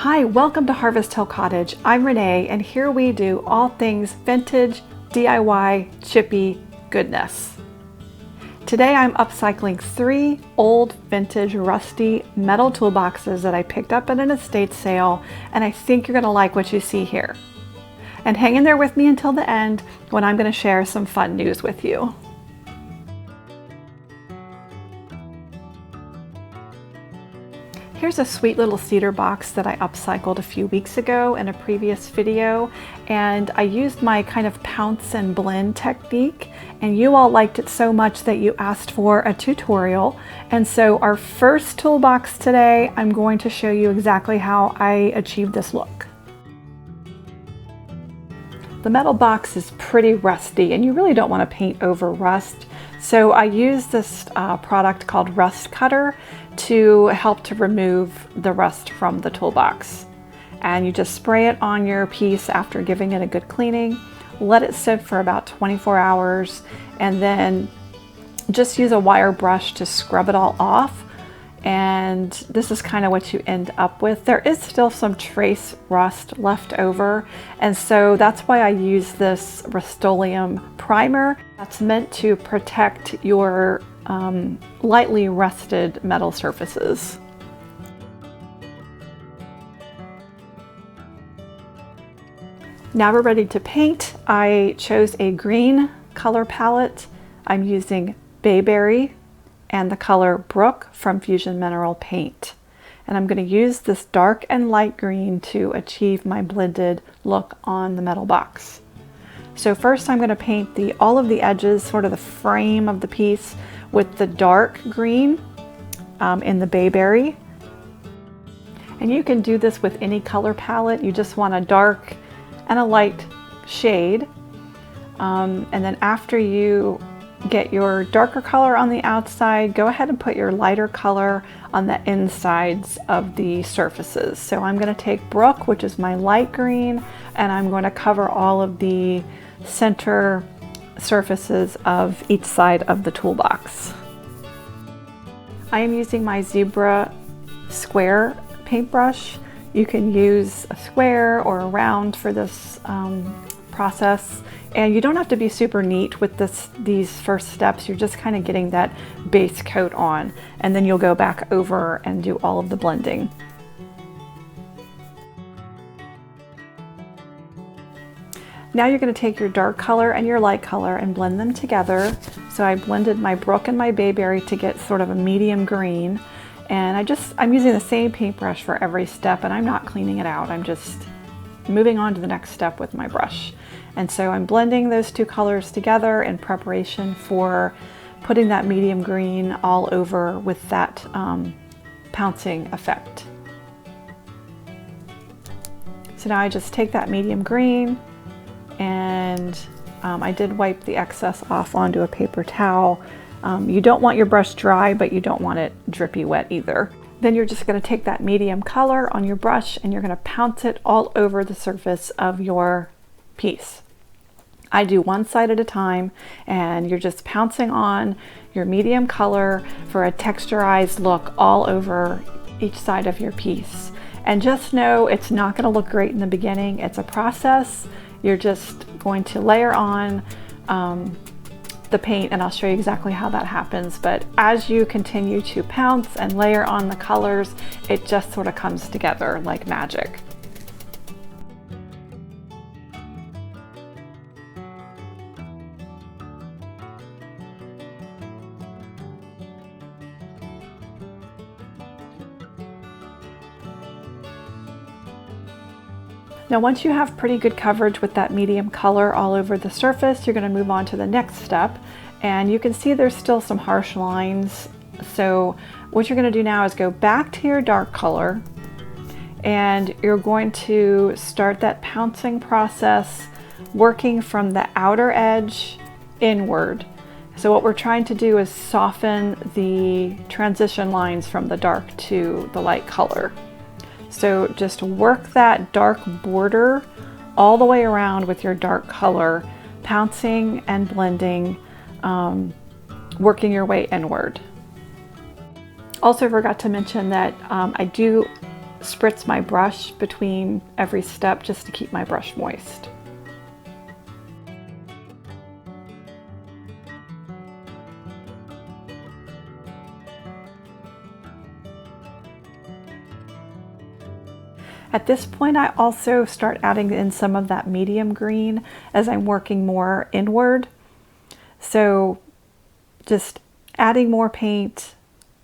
Hi, welcome to Harvest Hill Cottage. I'm Renee, and here we do all things vintage, DIY, chippy goodness. Today I'm upcycling 3 old, vintage, rusty metal toolboxes that I picked up at an estate sale, and I think you're going to like what you see here. And hang in there with me until the end when I'm going to share some fun news with you. Here's a sweet little cedar box that I upcycled a few weeks ago in a previous video, and I used my kind of pounce and blend technique, and you all liked it so much that you asked for a tutorial. And so our first toolbox today, I'm going to show you exactly how I achieved this look. The metal box is pretty rusty, and you really don't want to paint over rust. So I use this product called Rust Cutter to help to remove the rust from the toolbox. And you just spray it on your piece after giving it a good cleaning, let it sit for about 24 hours, and then just use a wire brush to scrub it all off. And this is kind of what you end up with. There is still some trace rust left over, and so that's why I use this Rust-Oleum primer that's meant to protect your lightly rusted metal surfaces. Now we're ready to paint. I chose a green color palette. I'm using Bayberry and the color Brook from Fusion Mineral Paint. And I'm going to use this dark and light green to achieve my blended look on the metal box. So first I'm going to paint all of the edges, sort of the frame of the piece, with the dark green in the Bayberry. And you can do this with any color palette. You just want a dark and a light shade. And then after you get your darker color on the outside, go ahead and put your lighter color on the insides of the surfaces. So I'm going to take Brook, which is my light green, and I'm going to cover all of the center surfaces of each side of the toolbox. I am using my Zebra square paintbrush. You can use a square or a round for this process, and you don't have to be super neat with these first steps. You're just kind of getting that base coat on, and then you'll go back over and do all of the blending. Now you're going to take your dark color and your light color and blend them together. So I blended my Brook and my Bayberry to get sort of a medium green, and I'm using the same paintbrush for every step, and I'm not cleaning it out. I'm just moving on to the next step with my brush. And so I'm blending those two colors together in preparation for putting that medium green all over with that pouncing effect. So now I just take that medium green, and I did wipe the excess off onto a paper towel. You don't want your brush dry, but you don't want it drippy wet either. Then you're just going to take that medium color on your brush and you're going to pounce it all over the surface of your piece. I do one side at a time, and you're just pouncing on your medium color for a texturized look all over each side of your piece. And just know it's not going to look great in the beginning. It's a process. You're just going to layer on the paint, and I'll show you exactly how that happens. But as you continue to pounce and layer on the colors, it just sort of comes together like magic. Now once you have pretty good coverage with that medium color all over the surface, you're going to move on to the next step, and you can see there's still some harsh lines. So what you're going to do now is go back to your dark color, and you're going to start that pouncing process working from the outer edge inward. So what we're trying to do is soften the transition lines from the dark to the light color. So just work that dark border all the way around with your dark color, pouncing and blending, working your way inward. Also forgot to mention that I do spritz my brush between every step just to keep my brush moist. At this point, I also start adding in some of that medium green as I'm working more inward. So just adding more paint,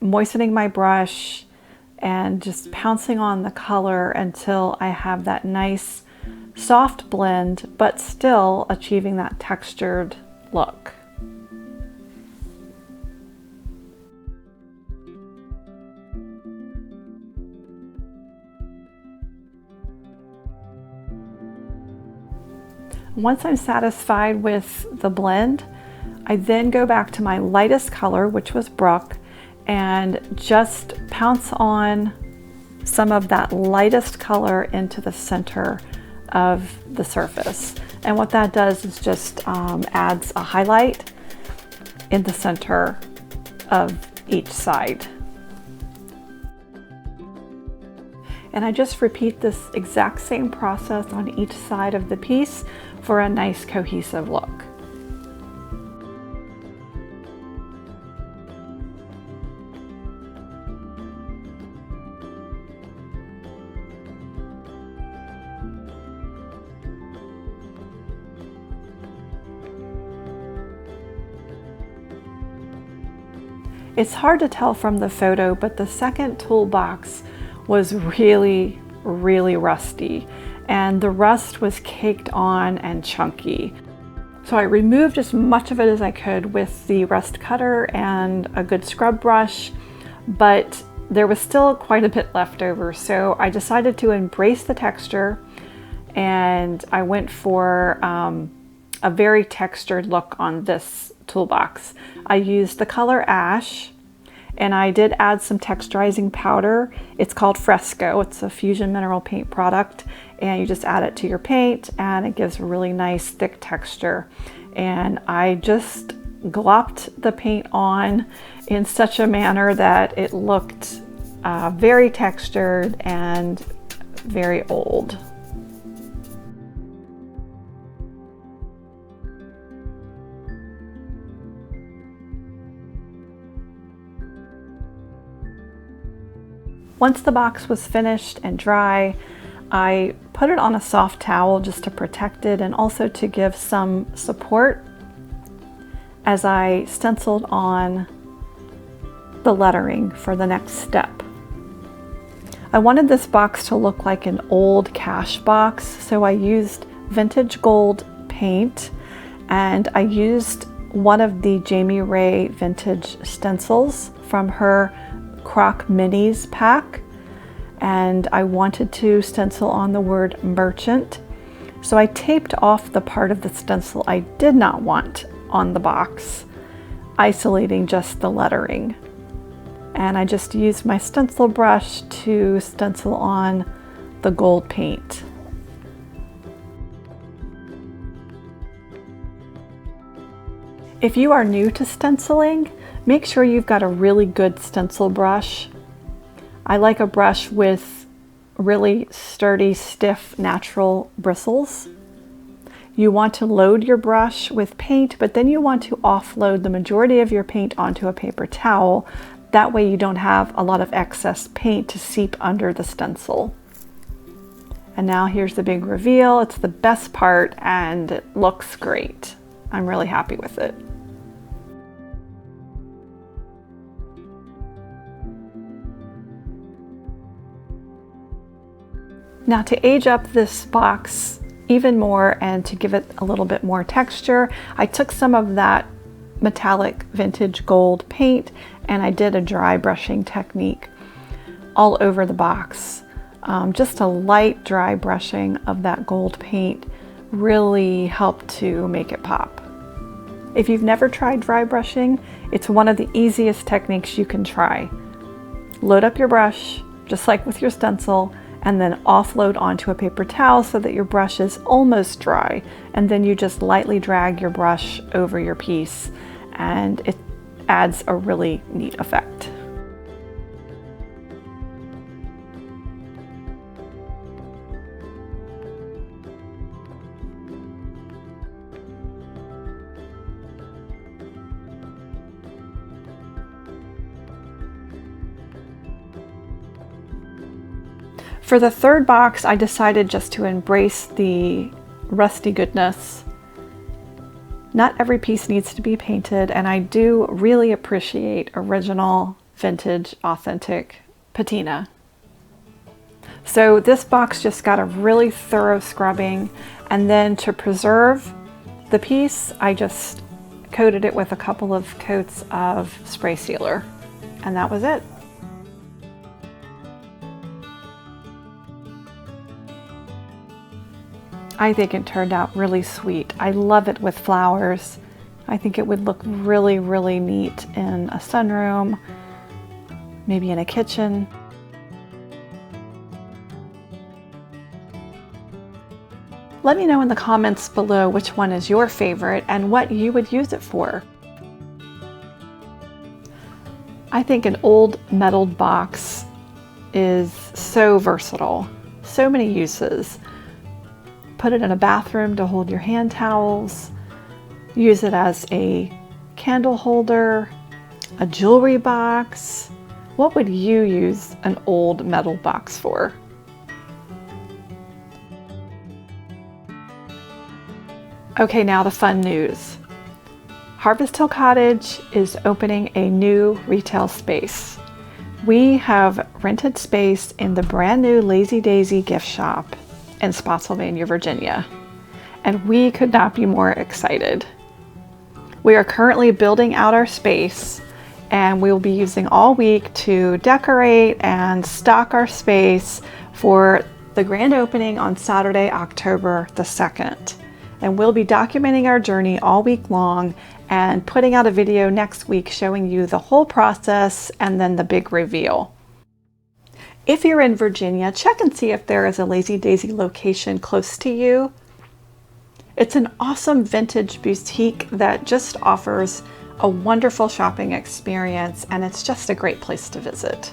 moistening my brush, and just pouncing on the color until I have that nice soft blend, but still achieving that textured look. Once I'm satisfied with the blend, I then go back to my lightest color, which was Brook, and just pounce on some of that lightest color into the center of the surface. And what that does is just adds a highlight in the center of each side. And I just repeat this exact same process on each side of the piece for a nice cohesive look. It's hard to tell from the photo, but the second toolbox was really rusty, and the rust was caked on and chunky. So I removed as much of it as I could with the rust cutter and a good scrub brush, but there was still quite a bit left over. So I decided to embrace the texture, and I went for a very textured look on this toolbox. I used the color Ash, and I did add some texturizing powder. It's called Fresco. It's a Fusion mineral paint product, and you just add it to your paint and it gives a really nice thick texture. And I just glopped the paint on in such a manner that it looked very textured and very old. Once the box was finished and dry, I put it on a soft towel just to protect it and also to give some support as I stenciled on the lettering for the next step. I wanted this box to look like an old cash box, so I used vintage gold paint, and I used one of the Jami vintage stencils from her Croc Minis pack, and I wanted to stencil on the word merchant. So I taped off the part of the stencil I did not want on the box, isolating just the lettering. And I just used my stencil brush to stencil on the gold paint. If you are new to stenciling, make sure you've got a really good stencil brush. I like a brush with really sturdy, stiff, natural bristles. You want to load your brush with paint, but then you want to offload the majority of your paint onto a paper towel. That way you don't have a lot of excess paint to seep under the stencil. And now here's the big reveal. It's the best part and it looks great. I'm really happy with it. Now to age up this box even more and to give it a little bit more texture, I took some of that metallic vintage gold paint and I did a dry brushing technique all over the box. Just a light dry brushing of that gold paint really helped to make it pop. If you've never tried dry brushing, it's one of the easiest techniques you can try. Load up your brush, just like with your stencil, and then offload onto a paper towel so that your brush is almost dry. And then you just lightly drag your brush over your piece and it adds a really neat effect. For the third box, I decided just to embrace the rusty goodness. Not every piece needs to be painted, and I do really appreciate original, vintage, authentic patina. So this box just got a really thorough scrubbing, and then to preserve the piece, I just coated it with a couple of coats of spray sealer, and that was it. I think it turned out really sweet. I love it with flowers. I think it would look really, really neat in a sunroom, maybe in a kitchen. Let me know in the comments below which one is your favorite and what you would use it for. I think an old metaled box is so versatile, so many uses. Put it in a bathroom to hold your hand towels, use it as a candle holder, a jewelry box. What would you use an old metal box for? Okay, now the fun news. Harvest Hill Cottage is opening a new retail space. We have rented space in the brand new Lazy Daisy gift shop in Spotsylvania, Virginia, and we could not be more excited. We are currently building out our space, and we will be using all week to decorate and stock our space for the grand opening on Saturday, October the 2nd. And we'll be documenting our journey all week long and putting out a video next week showing you the whole process and then the big reveal. If you're in Virginia, check and see if there is a Lazy Daisy location close to you. It's an awesome vintage boutique that just offers a wonderful shopping experience, and it's just a great place to visit.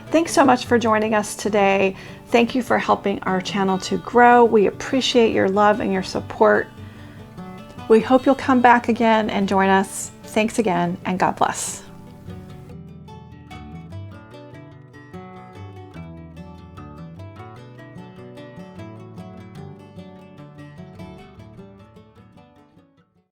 Thanks so much for joining us today. Thank you for helping our channel to grow. We appreciate your love and your support. We hope you'll come back again and join us. Thanks again, and God bless.